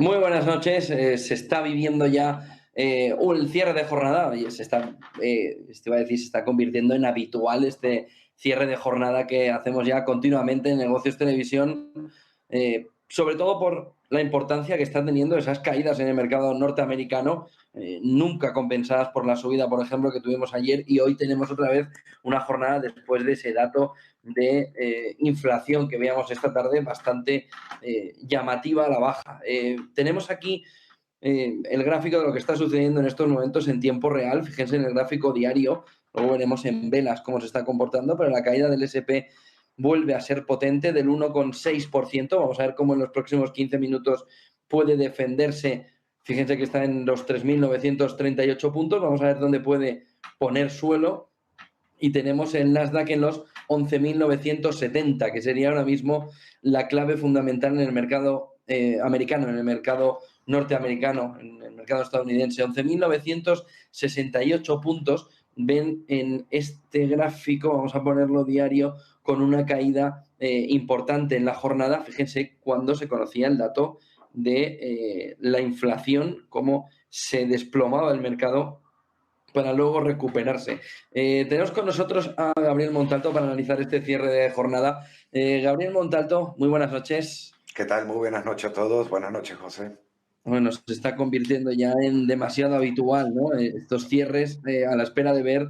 Muy buenas noches. Se está viviendo ya el cierre de jornada y te iba a decir, se está convirtiendo en habitual este cierre de jornada que hacemos ya continuamente en Negocios Televisión, sobre todo por la importancia que están teniendo esas caídas en el mercado norteamericano, nunca compensadas por la subida, por ejemplo, que tuvimos ayer, y hoy tenemos otra vez una jornada después de ese dato de inflación que veíamos esta tarde bastante llamativa a la baja. Tenemos aquí el gráfico de lo que está sucediendo en estos momentos en tiempo real. Fíjense en el gráfico diario, luego veremos en velas cómo se está comportando, pero la caída del S&P vuelve a ser potente del 1,6%. Vamos a ver cómo en los próximos 15 minutos puede defenderse. Fíjense que está en los 3.938 puntos. Vamos a ver dónde puede poner suelo. Y tenemos el Nasdaq en los 11.970, que sería ahora mismo la clave fundamental en el mercado americano, en el mercado norteamericano, en el mercado estadounidense. 11.968 puntos ven en este gráfico, vamos a ponerlo diario, con una caída importante en la jornada. Fíjense cuando se conocía el dato de la inflación, cómo se desplomaba el mercado para luego recuperarse. Tenemos con nosotros a Gabriel Montalto para analizar este cierre de jornada. Gabriel Montalto, muy buenas noches. ¿Qué tal? Muy buenas noches a todos. Buenas noches, José. Bueno, se está convirtiendo ya en demasiado habitual, ¿no? Estos cierres a la espera de ver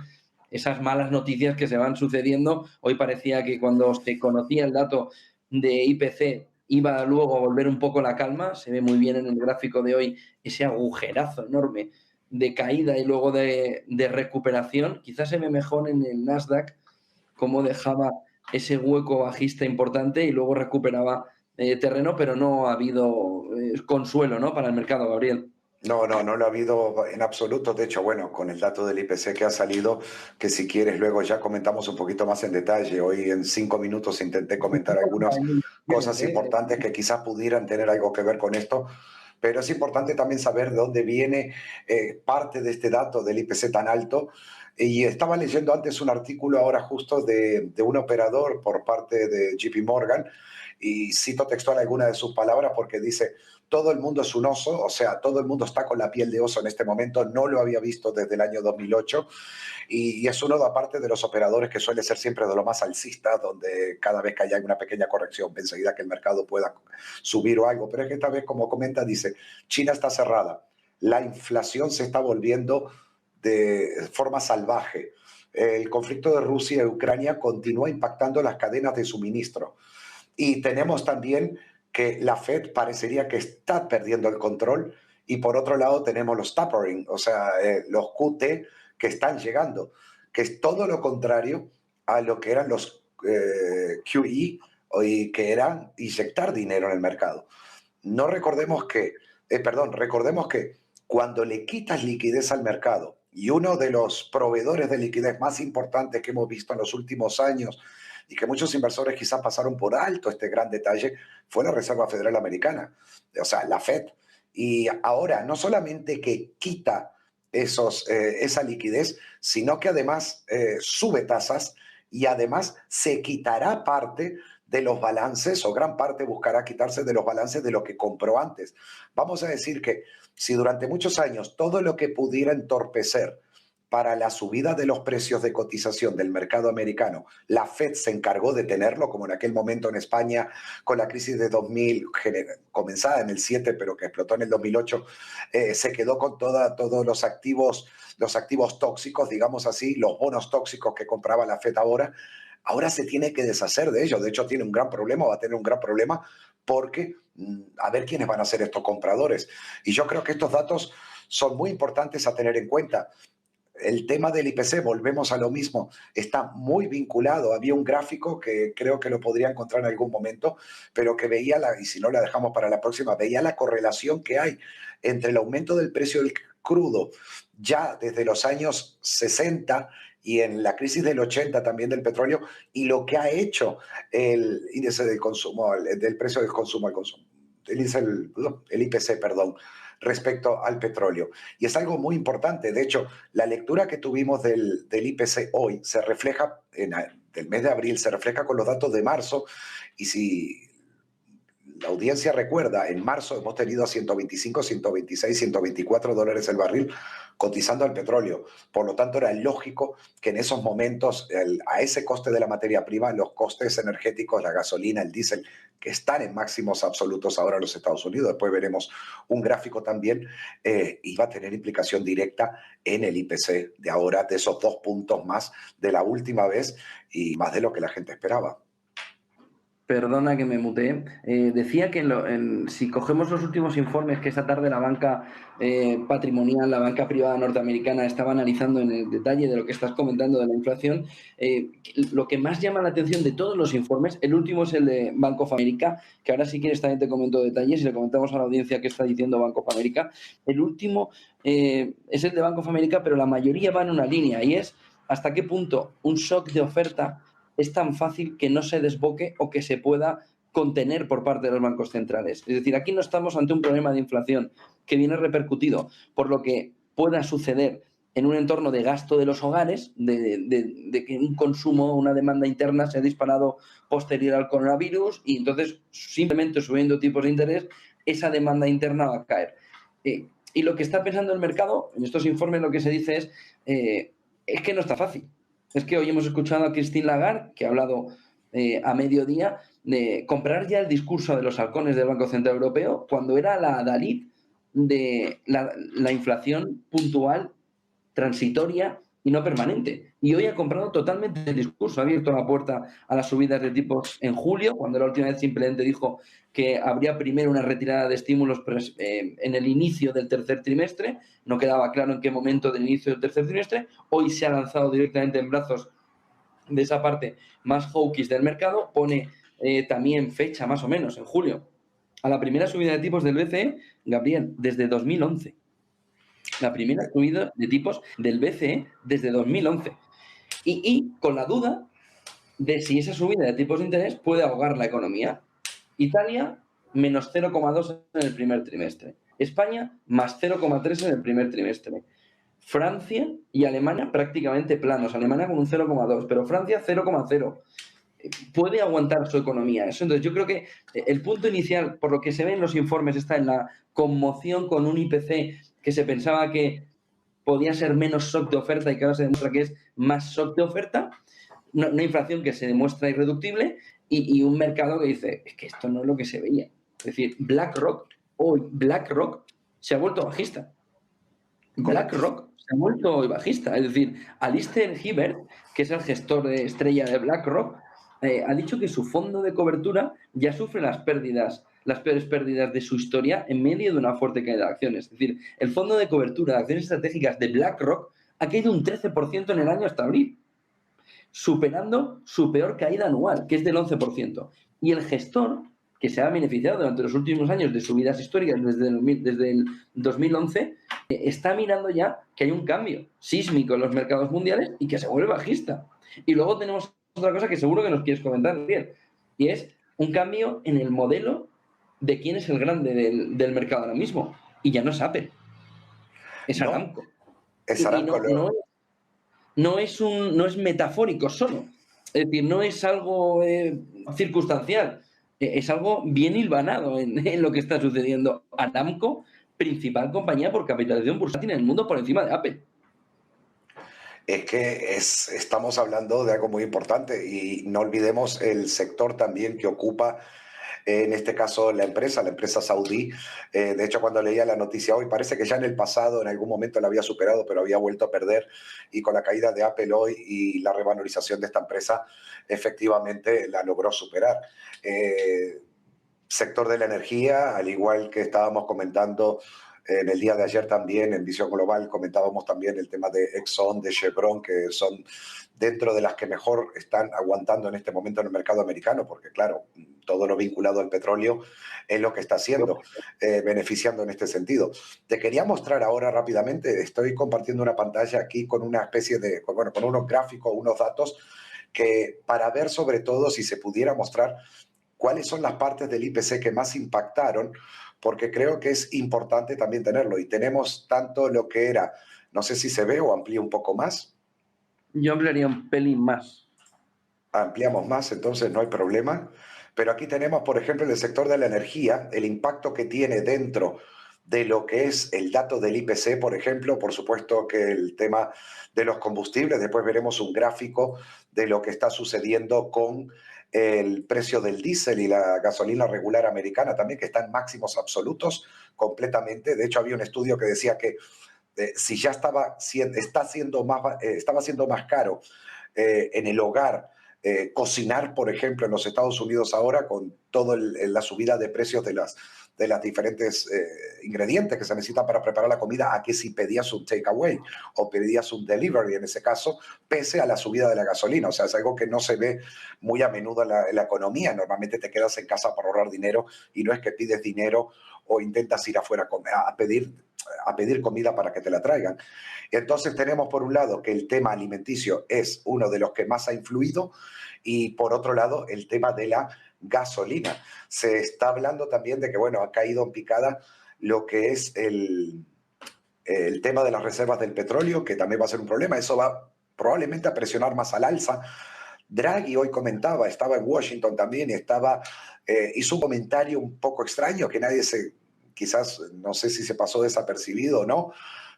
esas malas noticias que se van sucediendo. Hoy parecía que cuando se conocía el dato de IPC iba luego a volver un poco la calma. Se ve muy bien en el gráfico de hoy ese agujerazo enorme de caída y luego de recuperación. Quizás se ve mejor en el Nasdaq cómo dejaba ese hueco bajista importante y luego recuperaba terreno, pero no ha habido consuelo, ¿no?, para el mercado, Gabriel. No lo ha habido en absoluto. De hecho, bueno, con el dato del IPC que ha salido, que si quieres luego ya comentamos un poquito más en detalle. Hoy en 5 minutos intenté comentar algunas cosas importantes que quizás pudieran tener algo que ver con esto, pero es importante también saber de dónde viene parte de este dato del IPC tan alto. Y estaba leyendo antes un artículo ahora justo de un operador por parte de JP Morgan, y cito textual alguna de sus palabras porque dice: todo el mundo es un oso, o sea, todo el mundo está con la piel de oso en este momento, no lo había visto desde el año 2008, y es uno de aparte de los operadores que suele ser siempre de lo más alcista, donde cada vez que haya una pequeña corrección, enseguida que el mercado pueda subir o algo, pero es que esta vez, como comenta, dice: China está cerrada, la inflación se está volviendo de forma salvaje, el conflicto de Rusia y Ucrania continúa impactando las cadenas de suministro, y tenemos también que la Fed parecería que está perdiendo el control, y por otro lado tenemos los tapering, o sea, los QT que están llegando, que es todo lo contrario a lo que eran los QE, y que eran inyectar dinero en el mercado. No recordemos que, recordemos que cuando le quitas liquidez al mercado, y uno de los proveedores de liquidez más importantes que hemos visto en los últimos años, y que muchos inversores quizás pasaron por alto este gran detalle, fue la Reserva Federal Americana, o sea, la Fed. Y ahora no solamente que quita esa liquidez, sino que además sube tasas, y además se quitará parte de los balances, o gran parte buscará quitarse de los balances de lo que compró antes. Vamos a decir que si durante muchos años todo lo que pudiera entorpecer para la subida de los precios de cotización del mercado americano, la Fed se encargó de tenerlo, como en aquel momento en España con la crisis de 2000, comenzada en el 7, pero que explotó en el 2008, se quedó con todos los activos tóxicos, digamos así, los bonos tóxicos que compraba la Fed ahora se tiene que deshacer de ellos. De hecho, tiene un gran problema, va a tener un gran problema, porque a ver quiénes van a ser estos compradores. Y yo creo que estos datos son muy importantes a tener en cuenta. El tema del IPC, volvemos a lo mismo, está muy vinculado. Había un gráfico que creo que lo podría encontrar en algún momento, pero que veía, y si no la dejamos para la próxima, veía la correlación que hay entre el aumento del precio del crudo ya desde los años 60, y en la crisis del 80 también del petróleo, y lo que ha hecho el índice del consumo, del precio del consumo al consumo, el IPC, perdón, respecto al petróleo. Y es algo muy importante. De hecho, la lectura que tuvimos del IPC hoy se refleja, del mes de abril, se refleja con los datos de marzo, y si la audiencia recuerda, en marzo hemos tenido a 125, 126, 124 dólares el barril cotizando al petróleo. Por lo tanto, era lógico que en esos momentos, a ese coste de la materia prima, los costes energéticos, la gasolina, el diésel, que están en máximos absolutos ahora en los Estados Unidos, después veremos un gráfico también, iba a tener implicación directa en el IPC de ahora, de esos 2 puntos más de la última vez y más de lo que la gente esperaba. Perdona que me muteé. Decía que si cogemos los últimos informes que esta tarde la banca patrimonial, la banca privada norteamericana estaba analizando en el detalle de lo que estás comentando de la inflación, lo que más llama la atención de todos los informes, el último es el de Bank of America, que ahora si quieres también te comento detalles y le comentamos a la audiencia qué está diciendo Bank of America. El último es el de Bank of America, pero la mayoría va en una línea y es hasta qué punto un shock de oferta es tan fácil que no se desboque o que se pueda contener por parte de los bancos centrales. Es decir, aquí no estamos ante un problema de inflación que viene repercutido por lo que pueda suceder en un entorno de gasto de los hogares, de que un consumo, una demanda interna se ha disparado posterior al coronavirus y entonces simplemente subiendo tipos de interés, esa demanda interna va a caer. Y lo que está pensando el mercado, en estos informes lo que se dice es que no está fácil. Es que hoy hemos escuchado a Christine Lagarde, que ha hablado a mediodía, de comprar ya el discurso de los halcones del Banco Central Europeo cuando era la adalid de la inflación puntual, transitoria y no permanente. Y hoy ha comprado totalmente el discurso, ha abierto la puerta a las subidas de tipos en julio, cuando la última vez simplemente dijo que habría primero una retirada de estímulos en el inicio del tercer trimestre, no quedaba claro en qué momento del inicio del tercer trimestre, hoy se ha lanzado directamente en brazos de esa parte más hawkish del mercado, pone también fecha más o menos, en julio, a la primera subida de tipos del BCE, Gabriel, desde 2011. La primera subida de tipos del BCE desde 2011. Y con la duda de si esa subida de tipos de interés puede ahogar la economía. Italia, menos 0,2 en el primer trimestre. España, más 0,3 en el primer trimestre. Francia y Alemania prácticamente planos. Alemania con un 0,2, pero Francia 0,0. Puede aguantar su economía. Eso, entonces, yo creo que el punto inicial, por lo que se ve en los informes, está en la conmoción con un IPC que se pensaba que podía ser menos shock de oferta y que ahora se demuestra que es más shock de oferta, una inflación que se demuestra irreductible y un mercado que dice, es que esto no es lo que se veía. Es decir, BlackRock se ha vuelto bajista. BlackRock se ha vuelto hoy bajista. Es decir, Alistair Hibbert, que es el gestor de estrella de BlackRock, ha dicho que su fondo de cobertura ya sufre las peores pérdidas de su historia en medio de una fuerte caída de acciones. Es decir, el fondo de cobertura de acciones estratégicas de BlackRock ha caído un 13% en el año hasta abril, superando su peor caída anual, que es del 11%. Y el gestor, que se ha beneficiado durante los últimos años de subidas históricas desde el 2011, está mirando ya que hay un cambio sísmico en los mercados mundiales y que se vuelve bajista. Y luego tenemos otra cosa que seguro que nos quieres comentar bien, y es un cambio en el modelo de quién es el grande del mercado ahora mismo. Y ya no es Apple, es Aramco. Es Aramco. No es metafórico solo. Es decir, no es algo circunstancial. Es algo bien hilvanado en lo que está sucediendo. Aramco, principal compañía por capitalización bursátil en el mundo por encima de Apple. Es que estamos hablando de algo muy importante y no olvidemos el sector también que ocupa, en este caso la empresa saudí. De hecho, cuando leía la noticia hoy, parece que ya en el pasado, en algún momento la había superado, pero había vuelto a perder. Y con la caída de Apple hoy y la revalorización de esta empresa, efectivamente la logró superar. Sector de la energía, al igual que estábamos comentando en el día de ayer también en Visión Global, comentábamos también el tema de Exxon, de Chevron, que son dentro de las que mejor están aguantando en este momento en el mercado americano, porque claro, todo lo vinculado al petróleo es lo que está haciendo, beneficiando en este sentido. Te quería mostrar ahora rápidamente, estoy compartiendo una pantalla aquí con una especie de, bueno, con unos gráficos, unos datos, que para ver sobre todo si se pudiera mostrar cuáles son las partes del IPC que más impactaron, porque creo que es importante también tenerlo. Y tenemos tanto lo que era, no sé si se ve o amplía un poco más. Yo ampliaría un pelín más. Ampliamos más, entonces no hay problema. Pero aquí tenemos, por ejemplo, en el sector de la energía, el impacto que tiene dentro de lo que es el dato del IPC, por ejemplo, por supuesto que el tema de los combustibles, después veremos un gráfico de lo que está sucediendo con el precio del diésel y la gasolina regular americana también, que está en máximos absolutos completamente. De hecho, había un estudio que decía que si ya estaba siendo más caro en el hogar cocinar, por ejemplo, en los Estados Unidos ahora, con toda la subida de precios de las diferentes ingredientes que se necesitan para preparar la comida, a que si pedías un takeaway o pedías un delivery en ese caso, pese a la subida de la gasolina. O sea, es algo que no se ve muy a menudo en la economía. Normalmente te quedas en casa para ahorrar dinero y no es que pides dinero o intentas ir afuera a pedir comida para que te la traigan. Entonces tenemos por un lado que el tema alimenticio es uno de los que más ha influido y por otro lado el tema de la gasolina. Se está hablando también de que, bueno, ha caído en picada lo que es el tema de las reservas del petróleo, que también va a ser un problema. Eso va probablemente a presionar más al alza. Draghi hoy comentaba, estaba en Washington también, hizo un comentario un poco extraño que quizás no sé si se pasó desapercibido o no,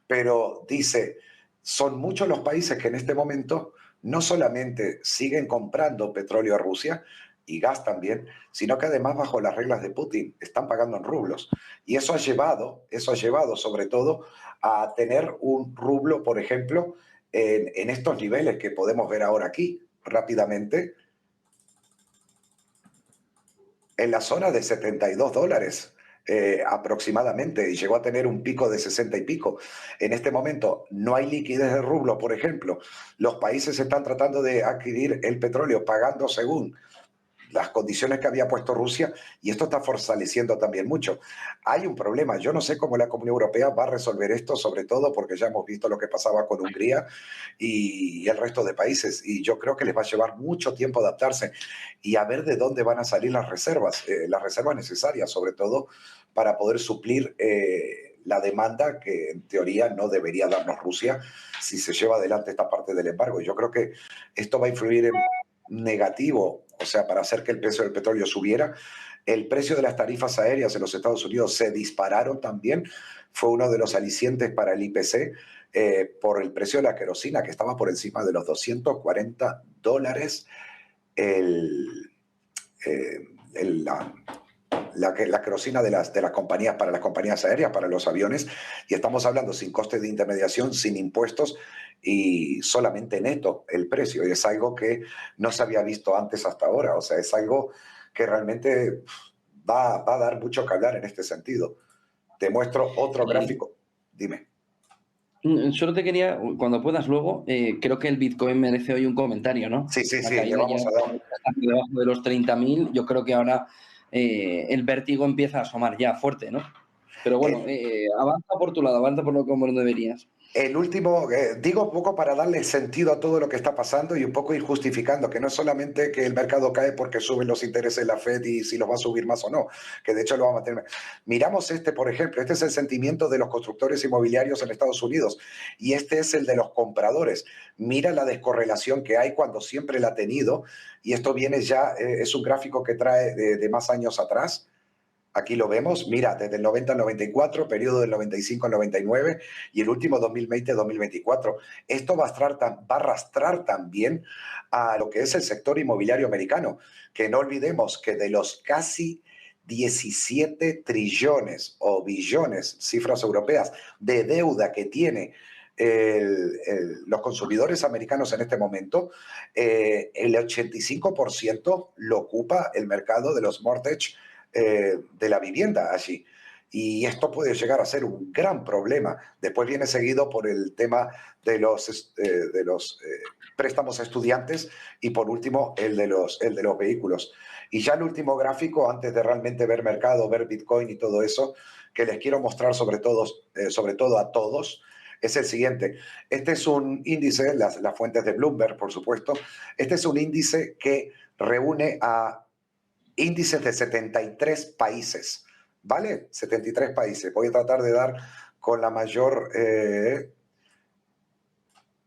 pero dice, son muchos los países que en este momento no solamente siguen comprando petróleo a Rusia y gas también, sino que además bajo las reglas de Putin están pagando en rublos. Y eso ha llevado sobre todo a tener un rublo, por ejemplo, en estos niveles que podemos ver ahora aquí rápidamente, en la zona de $72 aproximadamente, y llegó a tener un pico de 60 y pico. En este momento no hay liquidez de rublo, por ejemplo. Los países están tratando de adquirir el petróleo pagando según las condiciones que había puesto Rusia, y esto está fortaleciendo también mucho. Hay un problema, yo no sé cómo la Comunidad Europea va a resolver esto, sobre todo porque ya hemos visto lo que pasaba con Hungría y el resto de países, y yo creo que les va a llevar mucho tiempo adaptarse y a ver de dónde van a salir las reservas necesarias, sobre todo para poder suplir la demanda que en teoría no debería darnos Rusia si se lleva adelante esta parte del embargo. Yo creo que esto va a influir en negativo, o sea, para hacer que el precio del petróleo subiera. El precio de las tarifas aéreas en los Estados Unidos se dispararon también, fue uno de los alicientes para el IPC por el precio de la querosina, que estaba por encima de los $240 el, la querosina de las compañías, para las compañías aéreas, para los aviones, y estamos hablando sin coste de intermediación, sin impuestos y solamente neto el precio, y es algo que no se había visto antes hasta ahora. O sea, es algo que realmente va a dar mucho que hablar en este sentido. Te muestro otro gráfico. Dime. Solo te quería, cuando puedas luego, creo que el Bitcoin merece hoy un comentario, ¿no? Sí, La le caída vamos ya a dar. está por debajo de los 30.000, yo creo que ahora el vértigo empieza a asomar ya fuerte, ¿no? Pero bueno, avanza por tu lado, avanza por lo como deberías. El último, digo un poco para darle sentido a todo lo que está pasando y un poco ir justificando que no es solamente que el mercado cae porque suben los intereses de la Fed y si los va a subir más o no, que de hecho lo vamos a tener. Miramos por ejemplo, este es el sentimiento de los constructores inmobiliarios en Estados Unidos y este es el de los compradores. Mira la descorrelación que hay cuando siempre la ha tenido, y esto viene ya, es un gráfico que trae de más años atrás. Aquí lo vemos, mira, desde el 90 al 94, periodo del 95 al 99 y el último 2020-2024. Esto va a arrastrar también a lo que es el sector inmobiliario americano, que no olvidemos que de los casi 17 trillones o billones, cifras europeas, de deuda que tiene los consumidores americanos en este momento, el 85% lo ocupa el mercado de los mortgage de la vivienda allí. Y esto puede llegar a ser un gran problema. Después viene seguido por el tema de los préstamos a estudiantes y por último el de los vehículos. Y ya el último gráfico, antes de realmente ver mercado, ver Bitcoin y todo eso, que les quiero mostrar sobre todo a todos, es el siguiente. Este es un índice, las fuentes de Bloomberg, por supuesto. Este es un índice que reúne a índices de 73 países, ¿vale? 73 países. Voy a tratar de dar con la mayor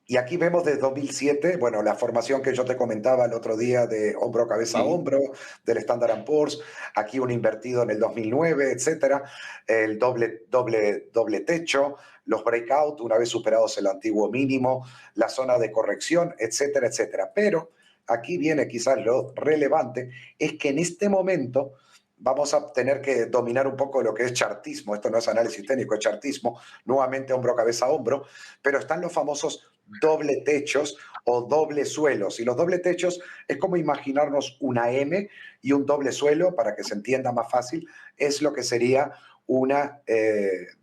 Y aquí vemos desde 2007, bueno, la formación que yo te comentaba el otro día de hombro, cabeza, Sí. hombro, del Standard & Poor's, aquí un invertido en el 2009, etcétera, el doble techo, los breakout una vez superados el antiguo mínimo, la zona de corrección, etcétera, etcétera. Pero aquí viene quizás lo relevante, es que en este momento vamos a tener que dominar un poco lo que es chartismo. Esto no es análisis técnico, es chartismo, nuevamente hombro, cabeza, hombro, pero están los famosos doble techos o doble suelos. Y los doble techos es como imaginarnos una M y un doble suelo, para que se entienda más fácil, es lo que sería una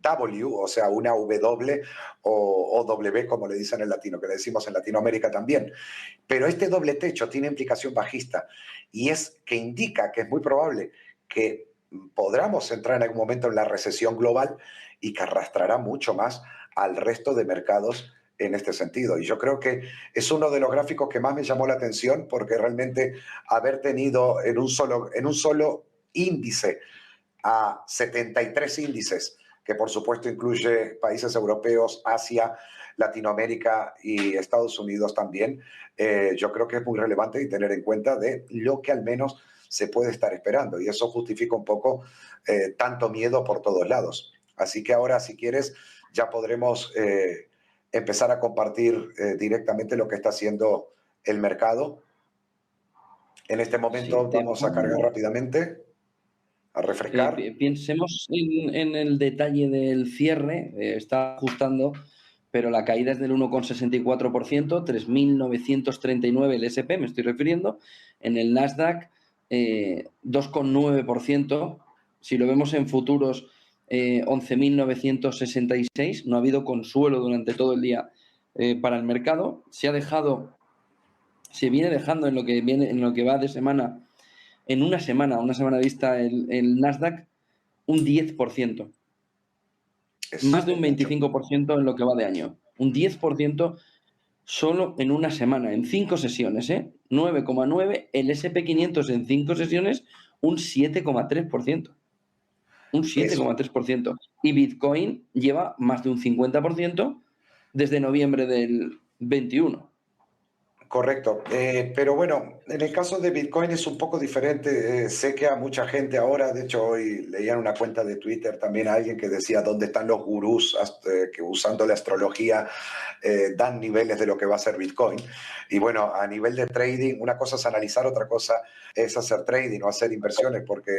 W, o sea, una W o W, como le dicen en latino, que le decimos en Latinoamérica también. Pero este doble techo tiene implicación bajista y es que indica que es muy probable que podamos entrar en algún momento en la recesión global y que arrastrará mucho más al resto de mercados en este sentido. Y yo creo que es uno de los gráficos que más me llamó la atención, porque realmente haber tenido en un solo índice a 73 índices, que por supuesto incluye países europeos, Asia, Latinoamérica y Estados Unidos también, yo creo que es muy relevante y tener en cuenta de lo que al menos se puede estar esperando. Y eso justifica un poco tanto miedo por todos lados. Así que ahora, si quieres, ya podremos empezar a compartir directamente lo que está haciendo el mercado. En este Sí, momento te vamos a cargar pongo, rápidamente, a refrescar. piensemos en el detalle del cierre, está ajustando, pero la caída es del 1,64%, 3.939 el S&P, me estoy refiriendo. En el Nasdaq, 2,9%. Si lo vemos en futuros, 11.966. No ha habido consuelo durante todo el día para el mercado. Se viene dejando en lo que va de semana, en una semana vista, el Nasdaq un 10%, más de un Mucho. 25% en lo que va de año. Un 10% solo en una semana, en 5 sesiones, 9,9. El S&P 500 en 5 sesiones, un 7,3%. Un Eso. 7,3%. Y Bitcoin lleva más de un 50% desde noviembre del 21. Correcto. Pero bueno, en el caso de Bitcoin es un poco diferente. Sé que a mucha gente ahora, de hecho hoy leía en una cuenta de Twitter también a alguien que decía dónde están los gurús que usando la astrología dan niveles de lo que va a ser Bitcoin. Y bueno, a nivel de trading, una cosa es analizar, otra cosa es hacer trading o hacer inversiones, porque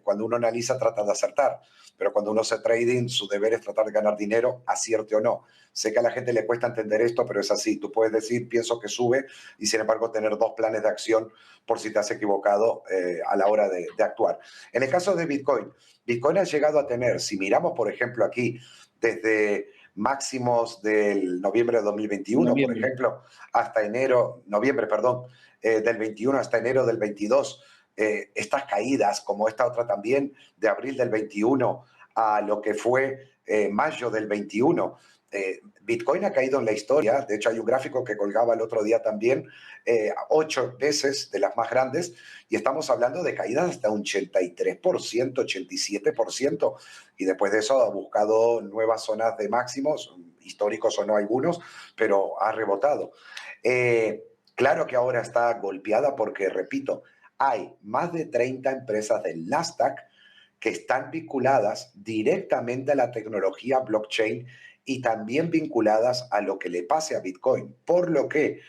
cuando uno analiza trata de acertar, pero cuando uno hace trading su deber es tratar de ganar dinero, acierte o no. Sé que a la gente le cuesta entender esto, pero es así. Tú puedes decir, pienso que sube, y sin embargo tener dos planes de acción por si te has equivocado a la hora de actuar. En el caso de Bitcoin, Bitcoin ha llegado a tener, si miramos por ejemplo aquí, desde máximos del noviembre de 2021, por Noviembre. ejemplo, hasta noviembre, perdón, del 21 hasta enero del 22, estas caídas, como esta otra también, de abril del 21 a lo que fue mayo del 21, Bitcoin ha caído en la historia. De hecho, hay un gráfico que colgaba el otro día también, 8 veces de las más grandes, y estamos hablando de caídas hasta un 83%, 87%, y después de eso ha buscado nuevas zonas de máximos, históricos o no algunos, pero ha rebotado. Claro que ahora está golpeada porque, repito, hay más de 30 empresas del Nasdaq que están vinculadas directamente a la tecnología blockchain y también vinculadas a lo que le pase a Bitcoin. Por lo que,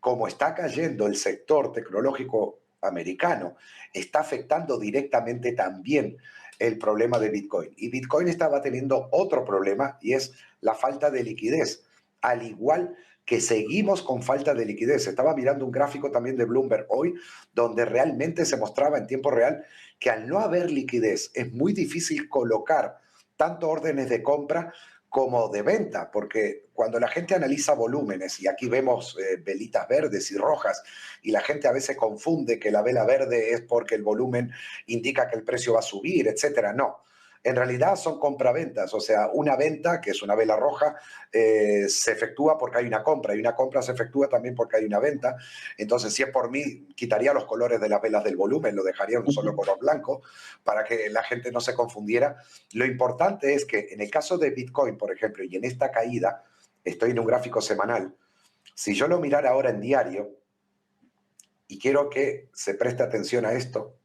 como está cayendo el sector tecnológico americano, está afectando directamente también el problema de Bitcoin. Y Bitcoin estaba teniendo otro problema, y es la falta de liquidez. Al igual que seguimos con falta de liquidez. Estaba mirando un gráfico también de Bloomberg hoy, donde realmente se mostraba en tiempo real que al no haber liquidez es muy difícil colocar tanto órdenes de compra como de venta, porque cuando la gente analiza volúmenes, y aquí vemos velitas verdes y rojas, y la gente a veces confunde que la vela verde es porque el volumen indica que el precio va a subir, etcétera. No, en realidad son compraventas, o sea, una venta, que es una vela roja, se efectúa porque hay una compra, y una compra se efectúa también porque hay una venta. Entonces, si es por mí, quitaría los colores de las velas del volumen, lo dejaría un solo color blanco para que la gente no se confundiera. Lo importante es que en el caso de Bitcoin, por ejemplo, y en esta caída, estoy en un gráfico semanal, Si yo lo mirara ahora en diario, y quiero que se preste atención a esto,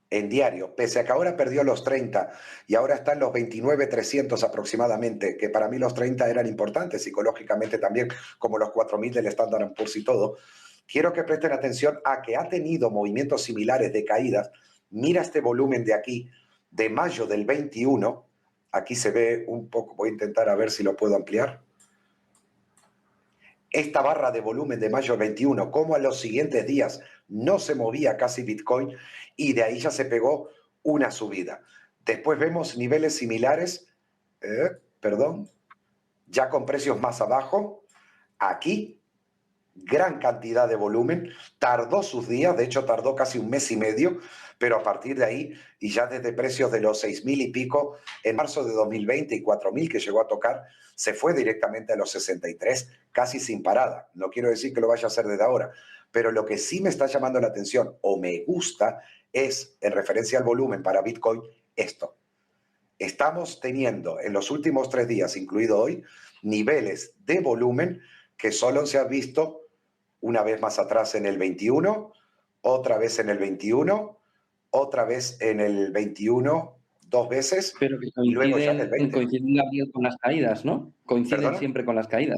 en diario, pese a que ahora perdió los 30 y ahora está en los 29.300 aproximadamente, que para mí los 30 eran importantes psicológicamente también, como los 4.000 del Standard & Poor's y todo, quiero que presten atención a que ha tenido movimientos similares de caídas. Mira este volumen de aquí, de mayo del 21, aquí se ve un poco, voy a intentar a ver si lo puedo ampliar. Esta barra de volumen de mayo 21, como a los siguientes días no se movía casi Bitcoin y de ahí ya se pegó una subida. Después vemos niveles similares, ya con precios más abajo. Aquí, gran cantidad de volumen, tardó sus días, de hecho tardó casi un mes y medio, pero a partir de ahí, y ya desde precios de los 6.000 y pico en marzo de 2020 y 4.000 que llegó a tocar, se fue directamente a los 63, casi sin parada. No quiero decir que lo vaya a hacer desde ahora, pero lo que sí me está llamando la atención o me gusta es, en referencia al volumen para Bitcoin, esto. Estamos teniendo en los últimos 3 días, incluido hoy, niveles de volumen que solo se han visto una vez más atrás en el 21, otra vez en el 21, otra vez en el 21, 2 veces, Pero que y luego ya en el 20. coinciden Gabriel, con las caídas, ¿no? Coinciden ¿Perdona? siempre con las caídas.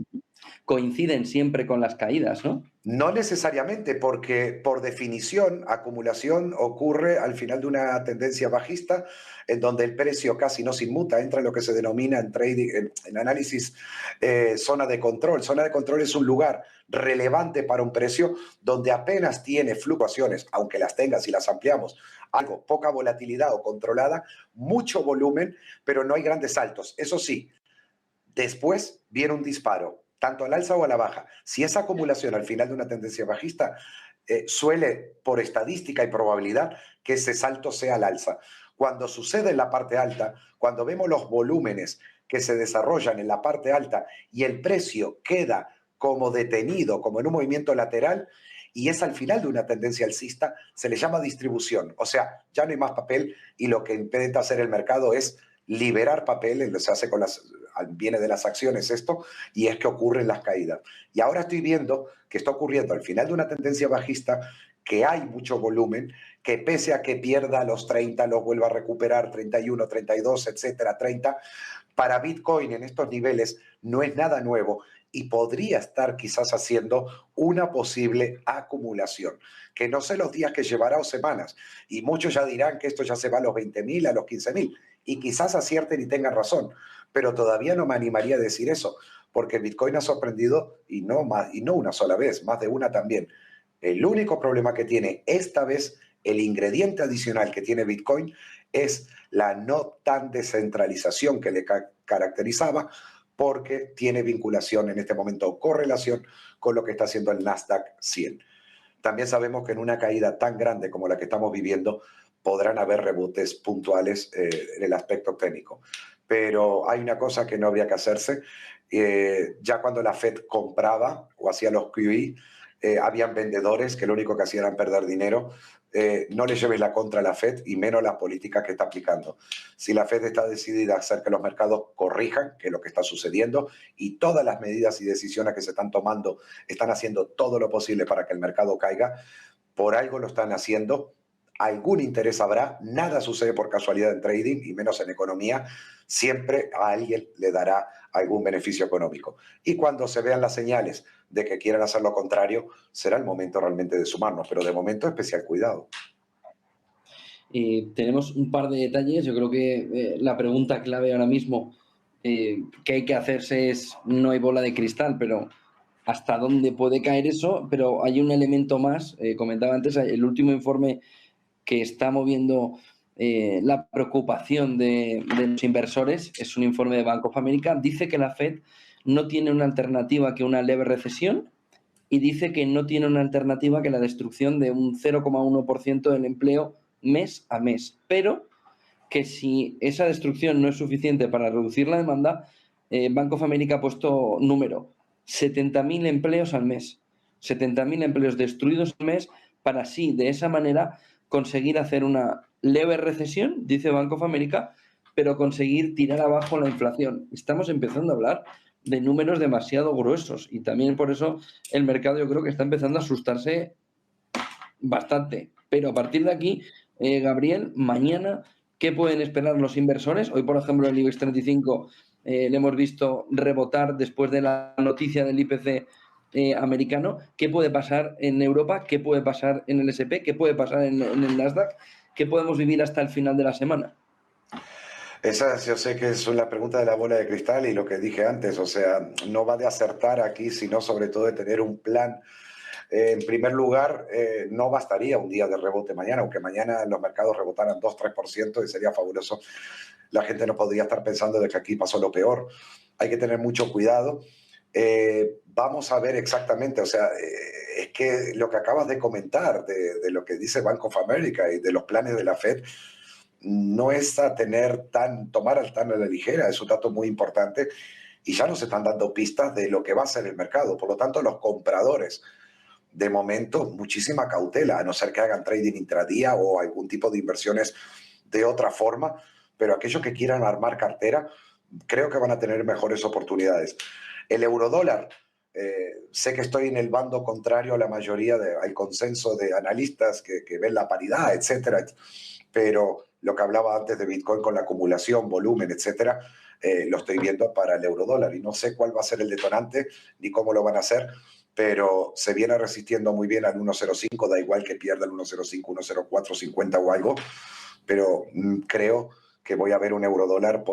Coinciden siempre con las caídas, ¿no? No necesariamente, porque por definición, acumulación ocurre al final de una tendencia bajista, en donde el precio casi no se inmuta, entra en lo que se denomina en trading, en análisis, zona de control. Zona de control es un lugar relevante para un precio donde apenas tiene fluctuaciones, aunque las tenga si las ampliamos, algo, poca volatilidad o controlada, mucho volumen, pero no hay grandes saltos. Eso sí, después viene un disparo, tanto al alza o a la baja. Si esa acumulación al final de una tendencia bajista, suele, por estadística y probabilidad, que ese salto sea al alza. Cuando sucede en la parte alta, cuando vemos los volúmenes que se desarrollan en la parte alta y el precio queda como detenido, como en un movimiento lateral, y es al final de una tendencia alcista, se le llama distribución. O sea, ya no hay más papel y lo que intenta hacer el mercado es liberar papel, se hace con viene de las acciones esto, y es que ocurren las caídas. Y ahora estoy viendo que está ocurriendo al final de una tendencia bajista, que hay mucho volumen, que pese a que pierda los 30, los vuelva a recuperar, 31, 32, etcétera, 30, para Bitcoin en estos niveles no es nada nuevo y podría estar quizás haciendo una posible acumulación, que no sé los días que llevará o semanas, y muchos ya dirán que esto ya se va a los 20.000, a los 15.000, y quizás acierten y tengan razón, pero todavía no me animaría a decir eso, porque Bitcoin ha sorprendido y no una sola vez, más de una también. El único problema que tiene esta vez, el ingrediente adicional que tiene Bitcoin, es la no tan descentralización que le caracterizaba, porque tiene vinculación en este momento, correlación con lo que está haciendo el Nasdaq 100. También sabemos que en una caída tan grande como la que estamos viviendo, podrán haber rebotes puntuales en el aspecto técnico. Pero hay una cosa que no había que hacerse. Ya cuando la Fed compraba o hacía los QE, habían vendedores que lo único que hacían era perder dinero. No le lleves la contra a la Fed y menos las políticas que está aplicando. Si la Fed está decidida a hacer que los mercados corrijan, que es lo que está sucediendo, y todas las medidas y decisiones que se están tomando están haciendo todo lo posible para que el mercado caiga, por algo lo están haciendo. Algún interés habrá, nada sucede por casualidad en trading y menos en economía, siempre a alguien le dará algún beneficio económico. Y cuando se vean las señales de que quieran hacer lo contrario, será el momento realmente de sumarnos, pero de momento especial cuidado. Tenemos un par de detalles. Yo creo que la pregunta clave ahora mismo que hay que hacerse es, no hay bola de cristal, pero hasta dónde puede caer eso. Pero hay un elemento más, comentaba antes, el último informe que está moviendo la preocupación de los inversores es un informe de Bank of America. Dice que la Fed no tiene una alternativa que una leve recesión y dice que no tiene una alternativa que la destrucción de un 0,1% del empleo mes a mes, pero que si esa destrucción no es suficiente para reducir la demanda, Bank of America ha puesto número, 70.000 empleos al mes, 70.000 empleos destruidos al mes, para así, de esa manera, conseguir hacer una leve recesión, dice Bank of America, pero conseguir tirar abajo la inflación. Estamos empezando a hablar de números demasiado gruesos y también por eso el mercado yo creo que está empezando a asustarse bastante. Pero a partir de aquí, Gabriel, mañana, ¿qué pueden esperar los inversores? Hoy, por ejemplo, el IBEX 35 le hemos visto rebotar después de la noticia del IPC americano. ¿Qué puede pasar en Europa? ¿Qué puede pasar en el S&P? ¿Qué puede pasar en el Nasdaq? ¿Qué podemos vivir hasta el final de la semana? Esa yo sé que es la pregunta de la bola de cristal y lo que dije antes, o sea, no va de acertar aquí, sino sobre todo de tener un plan. En primer lugar, no bastaría un día de rebote mañana, aunque mañana los mercados rebotaran 2-3% y sería fabuloso. La gente no podría estar pensando de que aquí pasó lo peor. Hay que tener mucho cuidado. Vamos a ver exactamente, o sea, es que lo que acabas de comentar de lo que dice Bank of America y de los planes de la Fed, no es a tomar tan a la ligera, es un dato muy importante y ya nos están dando pistas de lo que va a ser el mercado. Por lo tanto, los compradores, de momento, muchísima cautela, a no ser que hagan trading intradía o algún tipo de inversiones de otra forma, pero aquellos que quieran armar cartera, creo que van a tener mejores oportunidades. El eurodólar, sé que estoy en el bando contrario a la mayoría al consenso de analistas que ven la paridad, etcétera, pero lo que hablaba antes de Bitcoin con la acumulación, volumen, etcétera, lo estoy viendo para el eurodólar y no sé cuál va a ser el detonante ni cómo lo van a hacer, pero se viene resistiendo muy bien al 1.05, da igual que pierda el 1.05, 1.04, 50 o algo, pero creo que voy a ver un eurodólar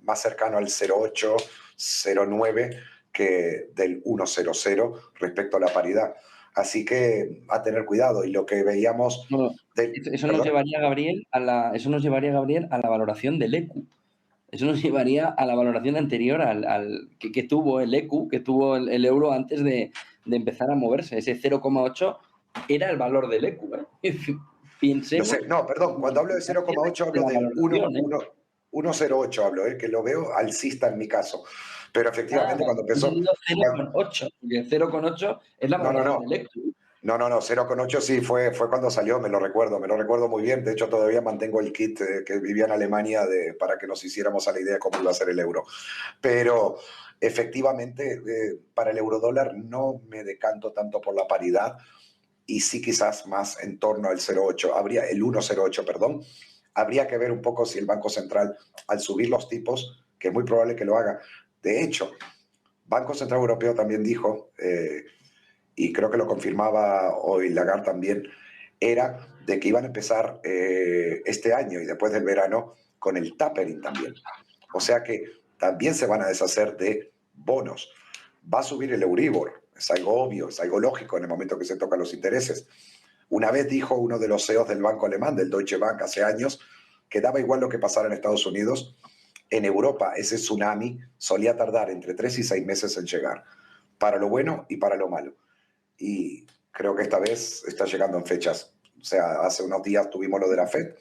más cercano al 0.8, 0.9 que del 1.00 respecto a la paridad. Así que a tener cuidado. Y lo que veíamos... Bueno, eso nos llevaría, Gabriel, eso nos llevaría, Gabriel, a la valoración del EQ. Eso nos llevaría a la valoración anterior que tuvo el EQ, que tuvo el euro antes de empezar a moverse. Ese 0,8 era el valor del EQ. Pensemos. No, perdón, cuando hablo de 0,8 hablo del 1,08, hablo, que lo veo alcista en mi caso. Pero efectivamente cuando empezó... 0,8, porque 0,8 es la valoración del EQ. No, 0,8 sí fue cuando salió, me lo recuerdo muy bien. De hecho, todavía mantengo el kit que vivía en Alemania para que nos hiciéramos a la idea de cómo iba a ser el euro. Pero efectivamente, para el eurodólar no me decanto tanto por la paridad y sí quizás más en torno al 0,8, el 1,08, perdón. Habría que ver un poco si el Banco Central, al subir los tipos, que es muy probable que lo haga. De hecho, Banco Central Europeo también dijo... y creo que lo confirmaba hoy Lagarde también, era de que iban a empezar este año y después del verano con el tapering también. O sea que también se van a deshacer de bonos. Va a subir el Euribor, es algo obvio, es algo lógico en el momento que se tocan los intereses. Una vez dijo uno de los CEOs del banco alemán, del Deutsche Bank, hace años, que daba igual lo que pasara en Estados Unidos. En Europa, ese tsunami solía tardar entre 3 y 6 meses en llegar, para lo bueno y para lo malo. Y creo que esta vez está llegando en fechas. O sea, hace unos días tuvimos lo de la FED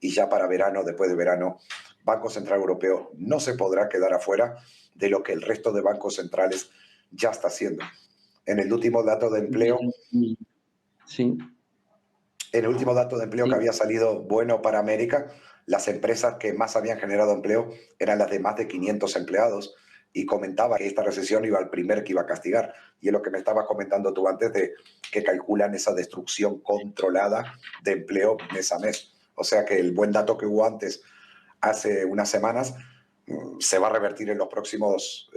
y ya para verano, después de verano, Banco Central Europeo no se podrá quedar afuera de lo que el resto de bancos centrales ya está haciendo. En el último dato de empleo, sí. En el último dato de empleo que había salido bueno para América, las empresas que más habían generado empleo eran las de más de 500 empleados. Y comentaba que esta recesión iba al primer que iba a castigar. Y es lo que me estabas comentando tú antes de que calculan esa destrucción controlada de empleo mes a mes. O sea que el buen dato que hubo antes, hace unas semanas, se va a revertir en los próximos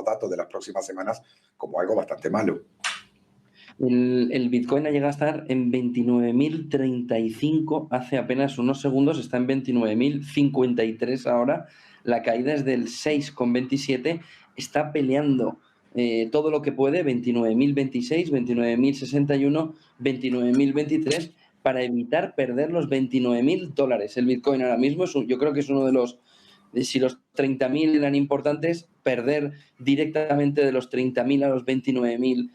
datos de las próximas semanas como algo bastante malo. El Bitcoin ha llegado a estar en 29.035 hace apenas unos segundos, está en 29.053 ahora. La caída es del 6,27, está peleando todo lo que puede, 29.026, 29.061, 29.023, para evitar perder los $29.000. El Bitcoin ahora mismo, yo creo que es uno de los, si los 30.000 eran importantes, perder directamente de los 30.000 a los 29.000,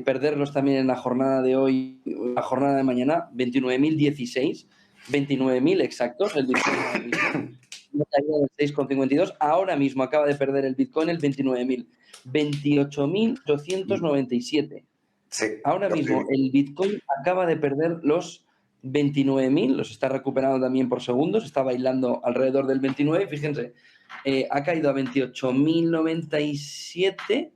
perderlos también en la jornada de hoy, la jornada de mañana, 29.016, 29.000 exactos, el Bitcoin ahora mismo. Una caída del 6,52. Ahora mismo acaba de perder el Bitcoin el 29.000. 28.897. Sí, ahora mismo el Bitcoin acaba de perder los 29.000, los está recuperando también por segundos, está bailando alrededor del 29. Fíjense, ha caído a 28.097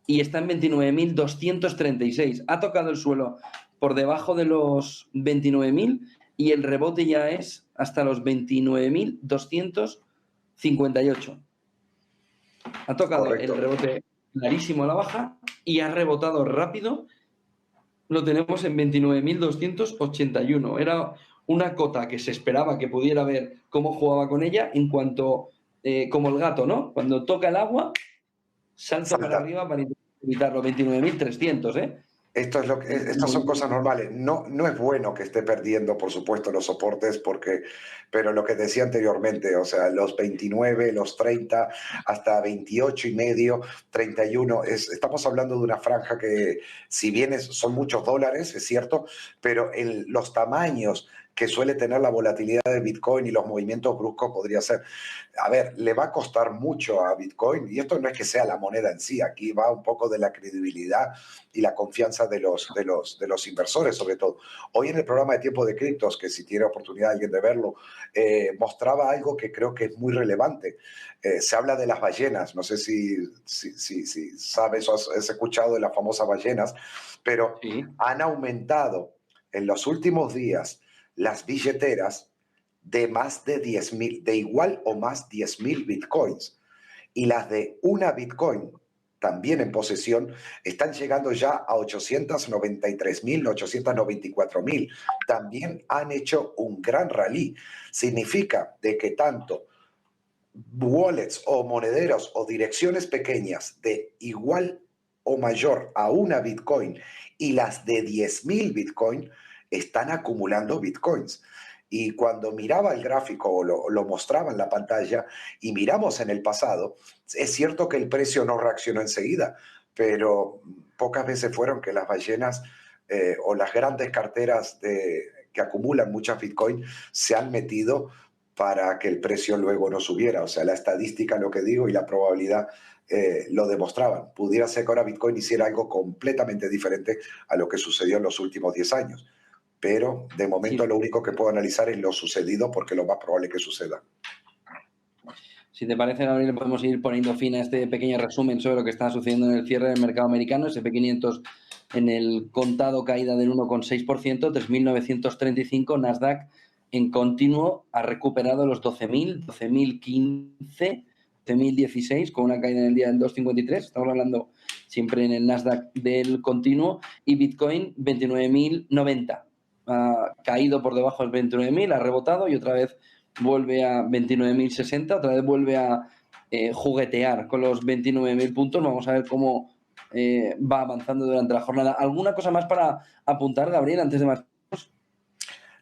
y está en 29.236. Ha tocado el suelo por debajo de los 29.000 y el rebote ya es hasta los 29.258. Ha tocado Correcto. el rebote clarísimo a la baja y ha rebotado rápido. Lo tenemos en 29.281. Era una cota que se esperaba que pudiera ver cómo jugaba con ella en cuanto, como el gato, ¿no? Cuando toca el agua, salta para arriba para evitar los 29.300, ¿eh? Estas son cosas normales. No, no es bueno que esté perdiendo, por supuesto, los soportes, pero lo que decía anteriormente, o sea, los 29, los 30, hasta 28 y medio, 31, estamos hablando de una franja que, si bien son muchos dólares, es cierto, pero los tamaños que suele tener la volatilidad de Bitcoin y los movimientos bruscos podría ser. A ver, le va a costar mucho a Bitcoin, y esto no es que sea la moneda en sí, aquí va un poco de la credibilidad y la confianza de los inversores, sobre todo. Hoy en el programa de Tiempo de Criptos, que si tiene oportunidad alguien de verlo, mostraba algo que creo que es muy relevante. Se habla de las ballenas, no sé si sabes o has escuchado de las famosas ballenas, pero sí, han aumentado en los últimos días las billeteras de más de 10.000, de igual o más 10.000 bitcoins. Y las de una bitcoin, también en posesión, están llegando ya a 893.000, 894.000. También han hecho un gran rally. Significa de que tanto wallets o monederos o direcciones pequeñas de igual o mayor a una bitcoin y las de 10.000 bitcoin están acumulando bitcoins. Y cuando miraba el gráfico o lo mostraba en la pantalla y miramos en el pasado, es cierto que el precio no reaccionó enseguida, pero pocas veces fueron que las ballenas o las grandes carteras que acumulan muchas bitcoin se han metido para que el precio luego no subiera. O sea, la estadística, lo que digo, y la probabilidad lo demostraban. Pudiera ser que ahora Bitcoin hiciera algo completamente diferente a lo que sucedió en los últimos 10 años. Pero de momento sí. Lo único que puedo analizar es lo sucedido, porque lo más probable que suceda. Si te parece, Gabriel, podemos ir poniendo fin a este pequeño resumen sobre lo que está sucediendo en el cierre del mercado americano. SP500 en el contado caída del 1,6%, 3.935. Nasdaq en continuo ha recuperado los 12.000, 12.015, 12.016, con una caída en el día del 2,53. Estamos hablando siempre en el Nasdaq del continuo. Y Bitcoin, 29.090. Ha caído por debajo del 29.000, ha rebotado y otra vez vuelve a 29.060, otra vez vuelve a juguetear con los 29.000 puntos. Vamos a ver cómo va avanzando durante la jornada. ¿Alguna cosa más para apuntar, Gabriel, antes de más?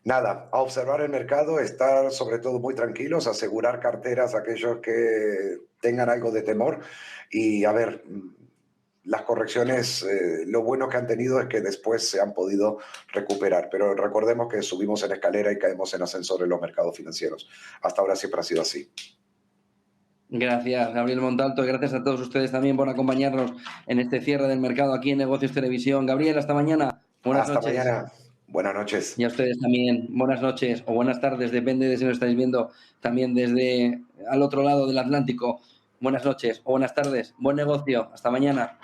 Nada, a observar el mercado, estar sobre todo muy tranquilos, asegurar carteras a aquellos que tengan algo de temor y a ver, las correcciones, lo bueno que han tenido es que después se han podido recuperar, pero recordemos que subimos en escalera y caemos en ascensor en los mercados financieros. Hasta ahora siempre ha sido así. Gracias, Gabriel Montalto, y gracias a todos ustedes también por acompañarnos en este cierre del mercado aquí en Negocios Televisión. Gabriel, hasta mañana. Buenas Hasta noches. mañana. Buenas noches. Y a ustedes también, buenas noches o buenas tardes, depende de si nos estáis viendo también desde al otro lado del Atlántico. Buenas noches o buenas tardes. Buen negocio. Hasta mañana.